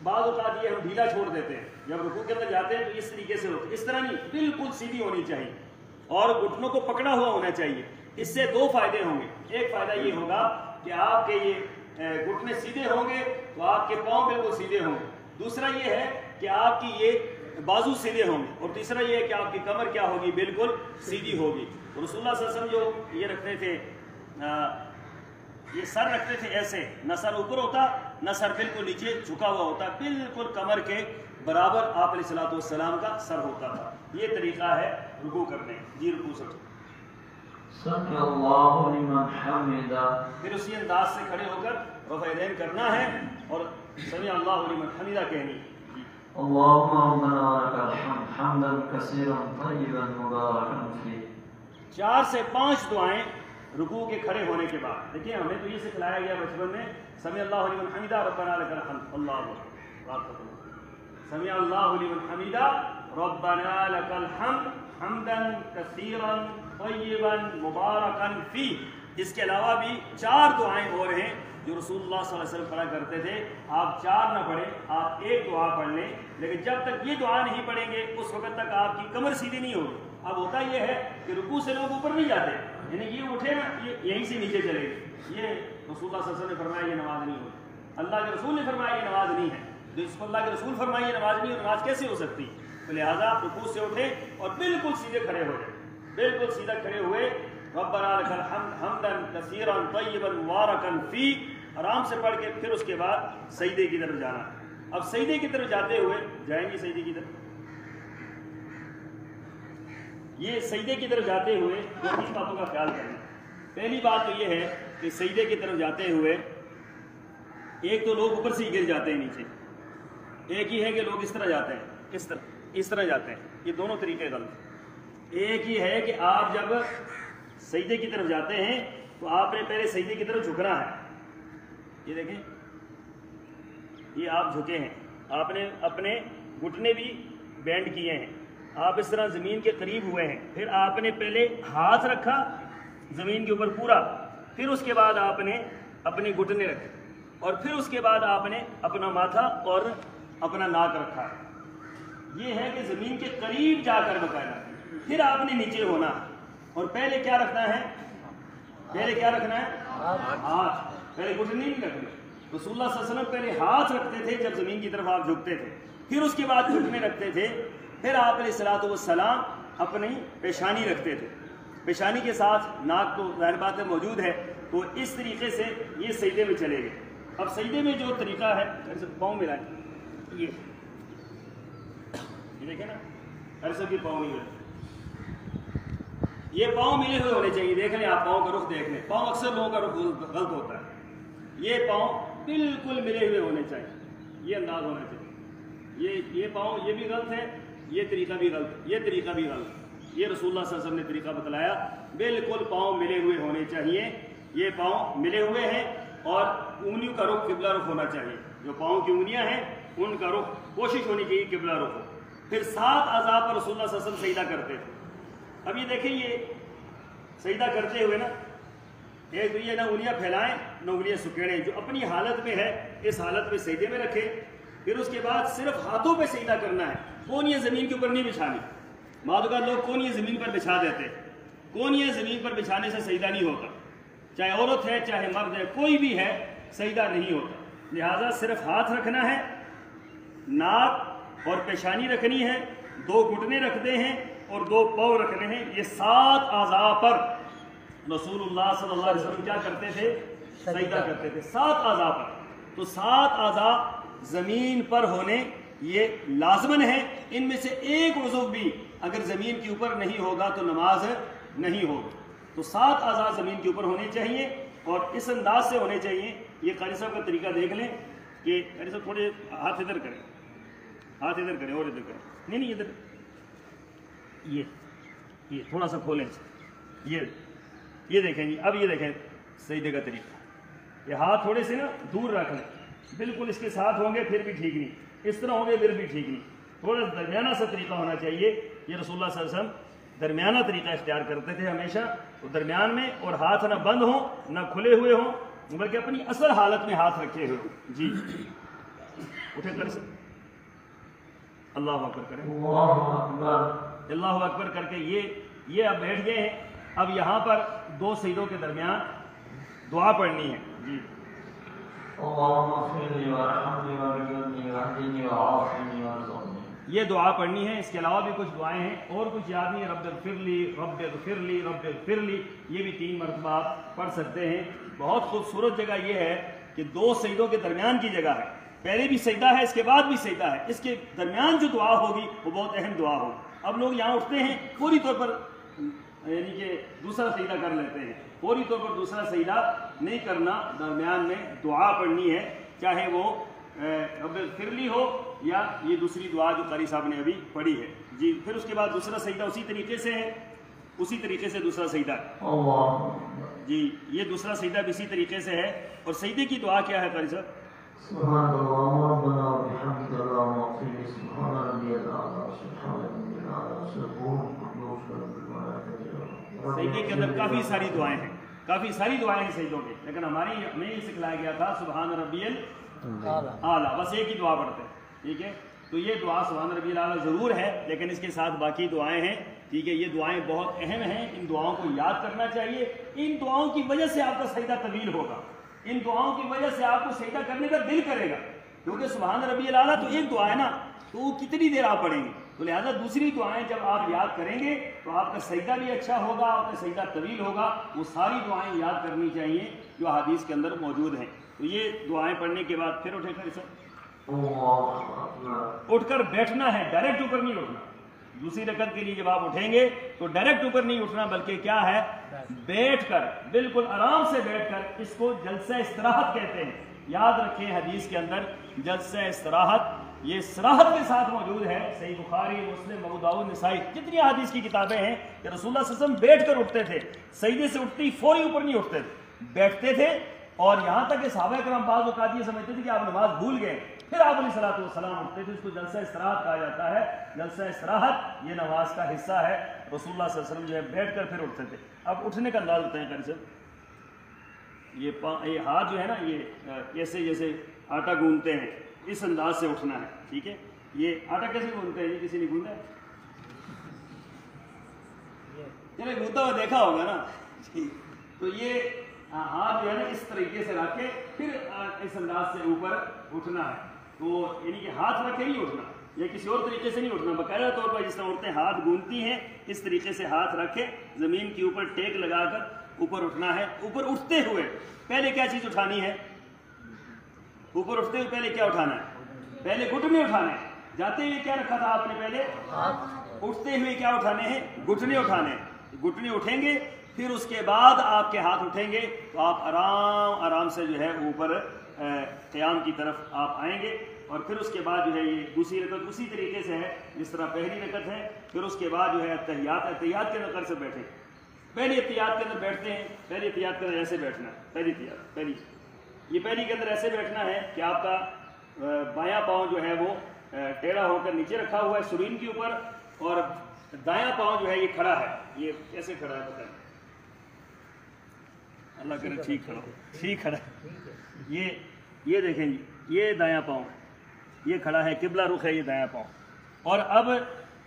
Speaker 3: بعض اوقات یہ ہم ڈھیلا چھوڑ دیتے ہیں، جب رکوع کے اندر جاتے ہیں تو اس طریقے سے ہوتے، اس طرح نہیں، بالکل سیدھی ہونی چاہیے اور گھٹنوں کو پکڑا ہوا ہونا چاہیے۔ اس سے 2 فائدے ہوں گے۔ ایک فائدہ یہ ہوگا کہ آپ کے یہ گھٹنے سیدھے ہوں گے تو آپ کے پاؤں بالکل سیدھے ہوں گے۔ دوسرا یہ ہے کہ آپ کی یہ بازو سیدھے ہوں گے، اور تیسرا یہ ہے کہ آپ کی کمر کیا ہوگی، بالکل سیدھی ہوگی۔ تو رسول اللہ صلی اللہ علیہ وسلم جو یہ رکھتے تھے، یہ سر رکھتے تھے ایسے، نہ سر اوپر ہوتا نہ سر بالکل نیچے جھکا ہوا ہوتا، بالکل کمر کے برابر آپ علیہ الصلوۃ والسلام کا سر ہوتا تھا۔ یہ طریقہ ہے رکوع کرنے۔ جی رکوع سے
Speaker 2: سمع اللہ لمن حمدہ،
Speaker 3: پھر اسی انداز سے کھڑے ہو کر رفع یدین کرنا ہے اور سمع اللہ لمن حمدہ کہنی۔
Speaker 2: اللہم ربنا لک الحمد حمدا کثیرا طیبا مبارکا فیہ۔
Speaker 3: 4 سے 5 دعائیں رکوع کے کھڑے ہونے کے بعد۔ دیکھیں ہمیں تو یہ سکھلایا گیا بچپن میں، سمع اللہ لمن حمدہ ربنا لک الحمد، اللہ اکبر، سمع اللہ لمن حمدہ ربنا لک الحمد حمدا کثیرا طیبا مبارکا فیہ۔ اس کے علاوہ بھی 4 دعائیں اور ہیں جو رسول اللہ صلی اللہ علیہ وسلم پڑھا کرتے تھے۔ آپ 4 نہ پڑھیں، آپ ایک دعا پڑھ لیں، لیکن جب تک یہ دعا نہیں پڑھیں گے اس وقت تک آپ کی کمر سیدھی نہیں ہوگی۔ اب ہوتا یہ ہے کہ رکوع سے لوگ اوپر نہیں جاتے، یعنی یہ اٹھے نا یہ یہیں سے نیچے چلے گئے، یہ رسول اللہ صلی اللہ علیہ وسلم نے فرمایا یہ نماز نہیں ہوگی، اللہ کے رسول نے فرمایا یہ نماز نہیں ہے۔ جس کو اللہ کے رسول فرمایا یہ نماز نہیں، نماز کیسے ہو سکتی؟ تو لہٰذا رکوع سے اٹھے اور بالکل سیدھے کھڑے ہو جائیں، بالکل سیدھا کھڑے ہوئے، ربنا لک الحمد حمدا کثیرا طیبا مبارکا فیہ، آرام سے پڑھ کے پھر اس کے بعد سجدے کی طرف جانا۔ اب سجدے کی طرف جاتے ہوئے جائیں گے، سجدے کی طرف، یہ سجدے کی طرف جاتے ہوئے 2-3 باتوں کا خیال کرنا۔ پہلی بات تو یہ ہے کہ سجدے کی طرف جاتے ہوئے ایک تو لوگ اوپر سے ہی گر جاتے ہیں نیچے، ایک ہی ہے کہ لوگ اس طرح جاتے ہیں، اس طرح جاتے ہیں، یہ دونوں طریقے غلط۔ ایک ہی ہے کہ آپ جب سجدے کی طرف جاتے ہیں تو آپ نے پہلے سجدے کی طرف جھکنا ہے، یہ دیکھیں یہ آپ جھکے ہیں، آپ نے اپنے گھٹنے بھی بینڈ کیے ہیں، آپ اس طرح زمین کے قریب ہوئے ہیں، پھر آپ نے پہلے ہاتھ رکھا زمین کے اوپر پورا، پھر اس کے بعد آپ نے اپنے گھٹنے رکھے، اور پھر اس کے بعد آپ نے اپنا ماتھا اور اپنا ناک رکھا۔ یہ ہے کہ زمین کے قریب جا کر بقایا، پھر آپ نے نیچے ہونا، اور پہلے کیا رکھنا ہے؟ پہلے کیا رکھنا ہے؟ ہاتھ، پہلے گھٹنے نہیں رکھنے۔ رسول اللہ صلی اللہ علیہ وسلم پہلے ہاتھ رکھتے تھے جب زمین کی طرف آپ جھکتے تھے، پھر اس کے بعد گھٹنے رکھتے تھے، پھر آپ علیہ الصلوۃ والسلام اپنی پیشانی رکھتے تھے، پیشانی کے ساتھ ناک تو ظاہر بات ہے موجود ہے، تو اس طریقے سے یہ سجدے میں چلے گئے۔ اب سجدے میں جو طریقہ ہے، پاؤں ملائیں، یہ دیکھیں نا، ہر سب کی پاؤں نہیں ملے، یہ پاؤں ملے ہوئے ہونے چاہیے۔ دیکھ لیں آپ پاؤں کا رخ دیکھ لیں، پاؤں اکثر لوگوں کا رخ غلط ہوتا ہے، یہ پاؤں بالکل ملے ہوئے ہونے چاہیے، یہ انداز ہونا چاہیے۔ یہ پاؤں یہ بھی غلط ہے، یہ طریقہ بھی غلط، یہ طریقہ بھی غلط، یہ رسول اللہ صلی اللہ علیہ وسلم نے طریقہ بتلایا، بالکل پاؤں ملے ہوئے ہونے چاہیے، یہ پاؤں ملے ہوئے ہیں، اور انگلیوں کا رخ قبلہ رخ ہونا چاہیے، جو پاؤں کی انگلیاں ہیں ان کا رخ کوشش ہونی چاہیے قبلہ رخ ہو۔ پھر 7 اعضاء پر رسول اللہ صلی اللہ علیہ وسلم سجدہ کرتے تھے۔ اب یہ دیکھیں، یہ سجدہ کرتے ہوئے نا ایک تو یہ نہ انگلیاں پھیلائیں نہ انگلیاں سکیڑیں، جو اپنی حالت میں ہے اس حالت میں سجدے میں رکھیں، پھر اس کے بعد صرف ہاتھوں پہ سجدہ کرنا ہے، کونیاں زمین کے اوپر نہیں بچھانی۔ بعض اوقات لوگ کونیاں زمین پر بچھا دیتے، کونیاں زمین پر بچھانے سے سجدہ نہیں ہوتا، چاہے عورت ہے چاہے مرد ہے، کوئی بھی ہے، سجدہ نہیں ہوتا۔ لہٰذا صرف ہاتھ رکھنا ہے، ناک اور پیشانی رکھنی ہے، 2 گھٹنے رکھتے ہیں اور 2 پاؤں رکھنے ہیں۔ یہ 7 اعضاء پر رسول اللہ صلی اللہ علیہ وسلم کیا کرتے تھے؟ سجدہ کرتے تھے، 7 اعضاء پر۔ تو 7 اعضاء زمین پر ہونے یہ لازمن ہے، ان میں سے ایک عضو بھی اگر زمین کے اوپر نہیں ہوگا تو نماز نہیں ہوگی۔ تو 7 اعضاء زمین کے اوپر ہونے چاہیے، اور اس انداز سے ہونے چاہیے۔ یہ قاری صاحب کا طریقہ دیکھ لیں کہ قاری صاحب تھوڑے ہاتھ ادھر کریں، ہاتھ ادھر کریں اور ادھر کریں، نہیں ادھر، یہ تھوڑا سا کھولیں، یہ دیکھیں جی، اب یہ دیکھیں سجدے کا طریقہ، یہ ہاتھ تھوڑے سے نا دور رکھ لیں، بالکل اس کے ساتھ ہوں گے پھر بھی ٹھیک نہیں، اس طرح ہوں گے پھر بھی ٹھیک نہیں، تھوڑا درمیانہ سا طریقہ ہونا چاہیے۔ یہ رسول اللہ صلی اللہ علیہ وسلم درمیانہ طریقہ اختیار کرتے تھے ہمیشہ، تو درمیان میں، اور ہاتھ نہ بند ہوں نہ کھلے ہوئے ہوں، بلکہ اپنی اصل حالت میں ہاتھ رکھے ہوئے ہوں۔ جی اٹھے کر سکتے، اللہ اکبر کریں، اللہ اکبر کر کے یہ اب بیٹھ گئے ہیں۔ اب یہاں پر 2 سجدوں کے درمیان دعا پڑھنی ہے۔ جی یہ دعا پڑھنی ہے، اس کے علاوہ بھی کچھ دعائیں ہیں اور کچھ یاد نہیں، رب اغفر لی، رب اغفر لی، رب اغفر لی، یہ بھی 3 مرتبہ آپ پڑھ سکتے ہیں۔ بہت خوبصورت جگہ یہ ہے کہ 2 سجدوں کے درمیان کی جگہ ہے، پہلے بھی سجدہ ہے، اس کے بعد بھی سجدہ ہے، اس کے درمیان جو دعا ہوگی وہ بہت اہم دعا ہوگی۔ اب لوگ یہاں اٹھتے ہیں پوری طور پر یعنی کہ دوسرا سجدہ کر لیتے ہیں، پوری طور پر دوسرا سجدہ نہیں کرنا، درمیان میں دعا پڑھنی ہے، چاہے وہ رب اغفر لی ہو یا یہ دوسری دعا جو قاری صاحب نے ابھی پڑھی ہے۔ جی پھر اس کے بعد دوسرا سجدہ اسی طریقے سے ہے، اسی طریقے سے دوسرا سجدہ ہے۔ جی یہ دوسرا سجدہ بھی اسی طریقے سے ہے، اور سجدے کی دعا کیا ہے قاری صاحب؟
Speaker 2: سبحان اللہ ربنا وبحمدک اللهم اغفر لي سبحان ربي الاعلى سبحان ربي الاعلى سبحان قدوس رب الملائکۃ۔
Speaker 3: سجدے کے اندر کافی ساری دعائیں ہیں، کافی ساری دعائیں ہیں سجدوں میں، لیکن ہمیں یہ سکھلایا گیا تھا سبحان ربی الاعلیٰ، بس ایک ہی دعا پڑھتے ہیں، ٹھیک ہے۔ تو یہ دعا سبحان ربی الاعلیٰ ضرور ہے، لیکن اس کے ساتھ باقی دعائیں ہیں، ٹھیک ہے۔ یہ دعائیں بہت اہم ہیں، ان دعاؤں کو یاد کرنا چاہیے، ان دعاؤں کی وجہ سے آپ کا سجدہ طویل ہوگا، ان دعاؤں کی وجہ سے آپ کو سجدہ کرنے کا دل کرے گا، کیونکہ سبحان ربی الاعلیٰ تو ایک دعا ہے نا، تو وہ کتنی دیر آپ پڑھیں گے، تو لہٰذا دوسری دعائیں جب آپ یاد کریں گے تو آپ کا سجدہ بھی اچھا ہوگا، آپ کا سجدہ طویل ہوگا۔ وہ ساری دعائیں یاد کرنی چاہیے جو حدیث کے اندر موجود ہیں۔ تو یہ دعائیں پڑھنے کے بعد پھر اٹھے کر اٹھ کر بیٹھنا ہے، ڈائریکٹ اوپر نہیں اٹھنا۔ دوسری رکعت کے لیے جب آپ اٹھیں گے تو ڈائریکٹ اوپر نہیں اٹھنا، بلکہ کیا ہے، بیٹھ کر، بالکل آرام سے بیٹھ کر، اس کو جلسہ استراحت کہتے ہیں۔ یاد رکھیں حدیث کے اندر جلسہ استراحت یہ صراحت کے ساتھ موجود ہے، صحیح بخاری، مسلم، ابو داؤد، نسائی، جتنی حدیث کی کتابیں ہیں کہ رسول اللہ صلی اللہ علیہ وسلم بیٹھ کر اٹھتے تھے، سجدے سے اٹھتے ہی فوری اوپر نہیں اٹھتے تھے، بیٹھتے تھے، اور یہاں تک کہ صحابہ کرام بعض اوقات یہ سمجھتے تھے کہ آپ نماز بھول گئے پھر آپ علیہ الصلوۃ والسلام اٹھتے تھے. اس کو جلسہ استراحت کہا جاتا ہے. جلسہ استراحت یہ نماز کا حصہ ہے. رسول اللہ صلی اللہ علیہ وسلم جو ہے بیٹھ کر پھر اٹھتے تھے. اب اٹھنے کا انداز ہوتا ہے قاری صاحب، یہ ہاتھ جو ہے نا یہ ایسے جیسے آٹا گوندتے ہیں اس انداز سے اٹھنا ہے. ٹھیک ہے، یہ آٹا کیسے گوندتے ہیں؟ یہ کسی نے گوندا ہے؟ چلے گوندا ہوا دیکھا ہوگا نا. تو یہ ہاتھ جو ہے نا اس طریقے سے رکھ کے پھر اس انداز سے اوپر اٹھنا ہے. تو یعنی کہ ہاتھ رکھ کے نہیں اٹھنا یا کسی اور طریقے سے نہیں اٹھنا، باقاعدہ طور پر جس طرح اٹھتے ہیں ہاتھ گونتی ہیں اس طریقے سے ہاتھ رکھ کے زمین کے اوپر ٹیک لگا کر اوپر اٹھنا ہے. اوپر اٹھتے ہوئے پہلے کیا چیز اٹھانی ہے؟ اوپر اٹھتے ہوئے پہلے کیا اٹھانا ہے؟ پہلے گھٹنے اٹھانے ہیں. جاتے ہوئے کیا رکھا تھا آپ نے پہلے؟ اٹھتے ہوئے کیا اٹھانے ہیں؟ گھٹنے اٹھانے ہیں. گھٹنے اٹھیں گے پھر اس کے بعد آپ کے ہاتھ اٹھیں گے تو آپ آرام آرام سے جو ہے اوپر قیام کی طرف آپ آئیں گے. اور پھر اس کے بعد جو ہے یہ دوسری رکعت اسی طریقے سے ہے جس طرح پہلی رکعت ہے. پھر اس کے بعد جو ہے اتحیات کے اندر سے بیٹھیں. پہلی اتحیات کے اندر بیٹھتے ہیں. پہلی اتحیات کے اندر ایسے بیٹھنا ہے. پہلی کے اندر ایسے بیٹھنا ہے کہ آپ کا بایاں پاؤں جو ہے وہ ٹیڑھا ہو کر نیچے رکھا ہوا ہے سرین کے اوپر، اور دایاں پاؤں جو ہے یہ کھڑا ہے. یہ کیسے کھڑا ہے پتہ نہیں، اللہ کرے ٹھیک کھڑا ہو. ٹھیک کھڑا ہے. یہ دیکھیں جی، یہ دایاں پاؤں ہے، یہ کھڑا ہے، قبلہ رخ ہے یہ دایاں پاؤں. اور اب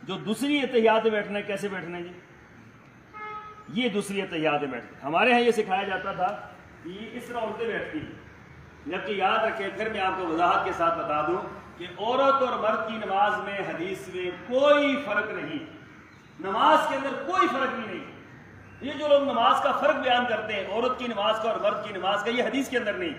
Speaker 3: جو دوسری اتحیات میں بیٹھنا ہے کیسے بیٹھنا ہے جی؟ یہ دوسری اتحیات میں بیٹھنا. ہمارے ہاں یہ سکھایا جاتا تھا کہ یہ اس طرح عورتیں بیٹھتی ہیں. جبکہ یاد رکھیں، پھر میں آپ کو وضاحت کے ساتھ بتا دوں کہ عورت اور مرد کی نماز میں حدیث میں کوئی فرق نہیں. نماز کے اندر کوئی فرق بھی نہیں. یہ جو لوگ نماز کا فرق بیان کرتے ہیں عورت کی نماز کا اور مرد کی نماز کا، یہ حدیث کے اندر نہیں.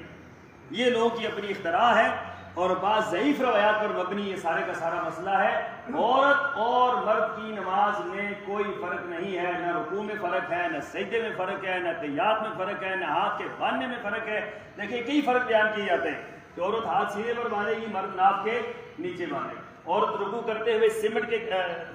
Speaker 3: یہ لوگ کی اپنی اختراع ہے اور بعض ضعیف روایات پر مبنی یہ سارے کا سارا مسئلہ ہے. عورت اور مرد کی نماز میں کوئی فرق نہیں ہے. نہ رکوع میں فرق ہے، نہ سجدے میں فرق ہے، نہ تحیات میں فرق ہے، نہ ہاتھ کے باندھنے میں فرق ہے. دیکھیں کئی فرق بیان کیے جاتے ہیں کہ عورت ہاتھ سینے پر باندھے گی، مرد ناف کے نیچے باندھے گی. عورت رکوع کرتے ہوئے سمٹ کے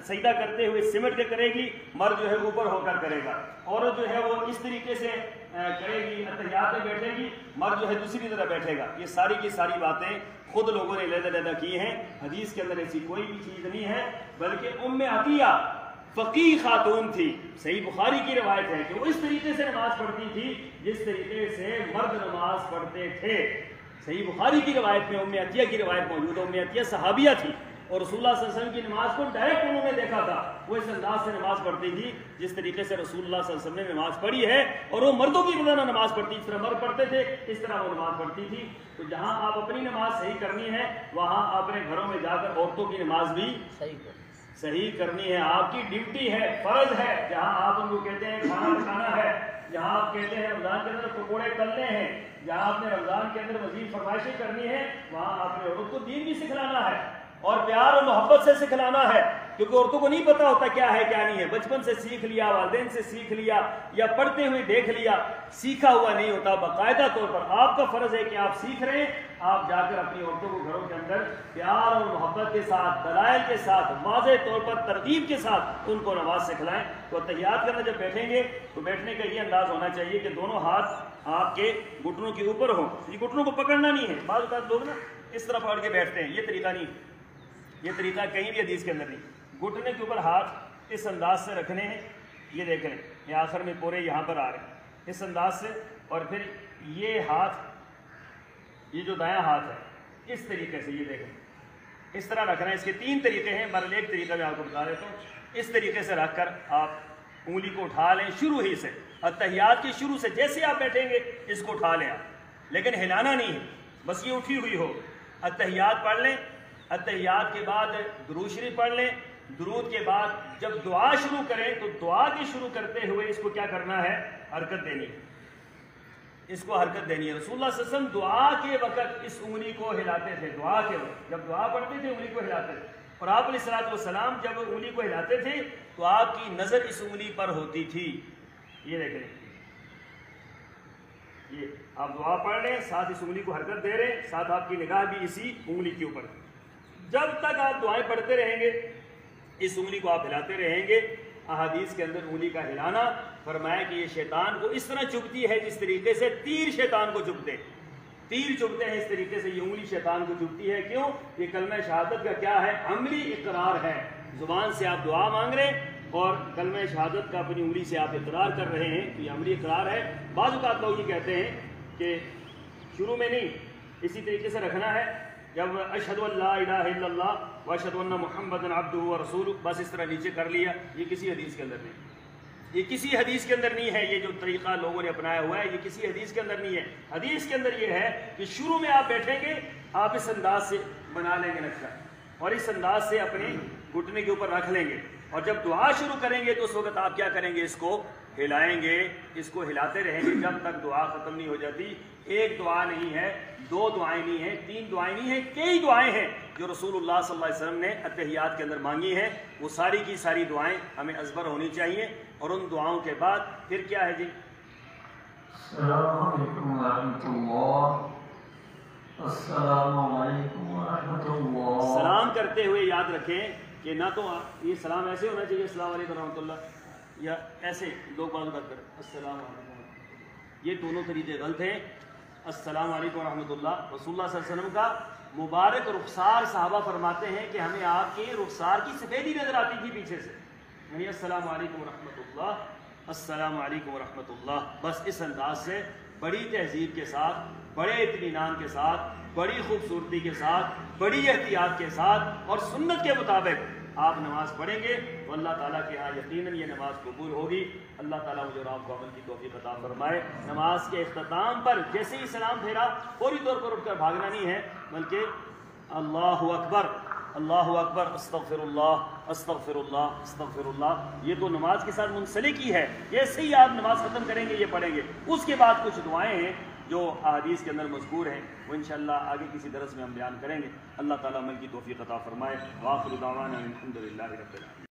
Speaker 3: سجدہ کرتے ہوئے سمٹ کے کرے گی، مرد جو ہے اوپر ہو کر کرے گا. عورت جو ہے وہ اس طریقے سے کرے گی، اتحیات میں بیٹھے گی، مرد جو ہے دوسری طرح بیٹھے گا. یہ ساری کی ساری باتیں خود لوگوں نے علیحدہ کی ہیں. حدیث کے اندر ایسی کوئی بھی چیز نہیں ہے. بلکہ ام عطیہ فقیہ خاتون تھی، صحیح بخاری کی روایت ہے کہ وہ اس طریقے سے نماز پڑھتی تھی جس طریقے سے مرد نماز پڑھتے تھے. صحیح بخاری کی روایت میں ام عطیہ کی روایت موجود ہے. ام عطیہ صحابیہ تھی اور رسول اللہ صلی اللہ علیہ وسلم کی نماز کو ڈائریکٹ انہوں نے دیکھا تھا. وہ اس انداز سے نماز پڑھتی تھی جس طریقے سے رسول اللہ صلی اللہ علیہ وسلم نے نماز پڑھی ہے. اور وہ مردوں کی طرح نماز پڑھتی، اس طرح مرد پڑھتے تھے اس طرح وہ نماز پڑھتی تھی. تو جہاں آپ اپنی نماز صحیح کرنی ہے وہاں اپنے گھروں میں جا کر عورتوں کی نماز بھی صحیح کرنی ہے. آپ کی ڈیوٹی ہے، فرض ہے. جہاں آپ ان کو کہتے ہیں کھانا پکانا ہے، جہاں آپ کہتے ہیں رمضان کے اندر پکوڑے تلنے ہیں، جہاں آپ نے رمضان کے اندر مزید فرمائشیں کرنی ہے، وہاں آپ نے عورت کو دین بھی سکھلانا ہے اور پیار اور محبت سے سکھلانا ہے. کیونکہ عورتوں کو نہیں پتا ہوتا کیا ہے کیا نہیں ہے. بچپن سے سیکھ لیا، والدین سے سیکھ لیا یا پڑھتے ہوئے دیکھ لیا، سیکھا ہوا نہیں ہوتا. باقاعدہ طور پر آپ کا فرض ہے کہ آپ سیکھ رہے ہیں، آپ جا کر اپنی عورتوں کو گھروں کے اندر پیار اور محبت کے ساتھ، دلائل کے ساتھ، واضح طور پر ترغیب کے ساتھ ان کو نماز سکھلائیں. تو تحیات کے اندر جب بیٹھیں گے تو بیٹھنے کا یہ انداز ہونا چاہیے کہ دونوں ہاتھ آپ کے گھٹنوں کے اوپر ہوں. یہ گھٹنوں کو پکڑنا نہیں ہے. بعض اوقات لوگ نا اس طرح پکڑ کے بیٹھتے ہیں، یہ طریقہ نہیں. یہ طریقہ کہیں بھی حدیث کے اندر نہیں. گھٹنے کے اوپر ہاتھ اس انداز سے رکھنے ہیں. یہ دیکھ رہے ہیں یہ آخر میں پورے یہاں پر آ رہے ہیں اس انداز سے. اور پھر یہ ہاتھ، یہ جو دایاں ہاتھ ہے اس طریقے سے یہ دیکھیں اس طرح رکھنا ہے. اس کے 3 طریقے ہیں، مگر ایک طریقہ میں آپ کو بتا دیتا ہوں. اس طریقے سے رکھ کر آپ انگلی کو اٹھا لیں شروع ہی سے، اتحیات کی شروع سے جیسے آپ بیٹھیں گے اس کو اٹھا لیں آپ، لیکن ہلانا نہیں ہے، بس یہ اٹھی ہوئی ہو. اتحیات پڑھ لیں. اتحیات کے بعد درود شریف پڑھ لیں. درود کے بعد جب دعا شروع کریں تو دعا کی شروع کرتے ہوئے اس کو کیا کرنا ہے؟ حرکت دینی ہے. اس کو حرکت دینی ہے. رسول اللہ صلی اللہ علیہ وسلم دعا کے وقت اس انگلی کو ہلاتے تھے. دعا کے وقت جب دعا پڑھتے تھے انگلی کو ہلاتے تھے. اور آپ علیہ الصلوۃ والسلام جب انگلی کو ہلاتے تھے تو آپ کی نظر اس انگلی پر ہوتی تھی. یہ دیکھیں، یہ آپ دعا پڑھ رہے ہیں، ساتھ اس انگلی کو حرکت دے رہے ہیں، ساتھ آپ کی نگاہ بھی اسی انگلی کے اوپر. جب تک آپ دعائیں پڑھتے رہیں گے اس انگلی کو آپ ہلاتے رہیں گے. احادیث کے اندر انگلی کا ہلانا فرمایا کہ یہ شیطان کو اس طرح چبھتی ہے جس طریقے سے تیر شیطان کو چبھتے. تیر چبھتے ہیں اس طریقے سے یہ انگلی شیطان کو چبھتی ہے. کیوں؟ یہ کلمہ شہادت کا کیا ہے؟ عملی اقرار ہے. زبان سے آپ دعا مانگ رہے ہیں اور کلمہ شہادت کا اپنی انگلی سے آپ اقرار کر رہے ہیں، تو یہ عملی اقرار ہے. بعض اوقات لوگ یہ کہتے ہیں کہ شروع میں نہیں، اسی طریقے سے رکھنا ہے، جب اشہد ان لا الہ الا اللہ و اشہد ان محمد عبدہ و رسولہ، بس اس طرح نیچے کر لیا. یہ کسی حدیث کے اندر نہیں، یہ کسی حدیث کے اندر نہیں ہے. یہ جو طریقہ لوگوں نے اپنایا ہوا ہے یہ کسی حدیث کے اندر نہیں ہے. حدیث کے اندر یہ ہے کہ شروع میں آپ بیٹھیں گے، آپ اس انداز سے بنا لیں گے نقشہ اور اس انداز سے اپنے گھٹنے کے اوپر رکھ لیں گے، اور جب دعا شروع کریں گے تو اس وقت آپ کیا کریں گے؟ اس کو ہلائیں گے، اس کو ہلاتے رہیں گے جب تک دعا ختم نہیں ہو جاتی. ایک دعا نہیں ہے، دو دعائیں نہیں ہیں، تین دعائیں نہیں ہیں، کئی دعائیں ہیں جو رسول اللہ صلی اللہ علیہ وسلم نے اتحیات کے اندر مانگی ہیں. وہ ساری کی ساری دعائیں ہمیں ازبر ہونی چاہیے. اور ان دعاؤں کے بعد پھر کیا ہے جی؟
Speaker 2: السلام علیکم ورحمۃ اللہ. السلام علیکم ورحمۃ اللہ.
Speaker 3: سلام کرتے ہوئے یاد رکھیں کہ نہ تو یہ سلام ایسے ہونا چاہیے السلام علیکم ورحمۃ اللہ، یا ایسے لوگ بات کر السلام علیکم، یہ دونوں طریقے غلط ہیں. السلام علیکم ورحمۃ اللہ، رسول اللہ صلی اللہ علیہ وسلم کا مبارک رخسار صحابہ فرماتے ہیں کہ ہمیں آپ کے رخسار کی سفیدی نظر آتی تھی پیچھے سے. نہیں السلام علیکم ورحمۃ اللہ، السلام علیکم ورحمۃ اللہ، بس اس انداز سے بڑی تہذیب کے ساتھ، بڑے اطمینان کے ساتھ، بڑی خوبصورتی کے ساتھ، بڑی احتیاط کے ساتھ اور سنت کے مطابق آپ نماز پڑھیں گے تو اللہ تعالیٰ کے ہاں یقیناً یہ نماز قبول ہوگی. اللہ تعالیٰ مجھے اور آپ کو عمل کی توفیق عطا فرمائے. نماز کے اختتام پر جیسے ہی سلام پھیرا فوری طور پر اٹھ کر بھاگنا نہیں ہے، بلکہ اللہ اکبر، اللہ اکبر، استغفر اللہ، استغفر اللہ، استغفر اللہ. یہ تو نماز کے ساتھ منسلک ہی ہے. جیسے ہی آپ نماز ختم کریں گے یہ پڑھیں گے. اس کے بعد کچھ دعائیں ہیں جو احادیث کے اندر مذکور ہیں، وہ انشاءاللہ آگے کسی درس میں ہم بیان کریں گے. اللہ تعالیٰ عمل کی توفیق عطا فرمائے. وآخر دعوانا الحمد للہ رب العالمین.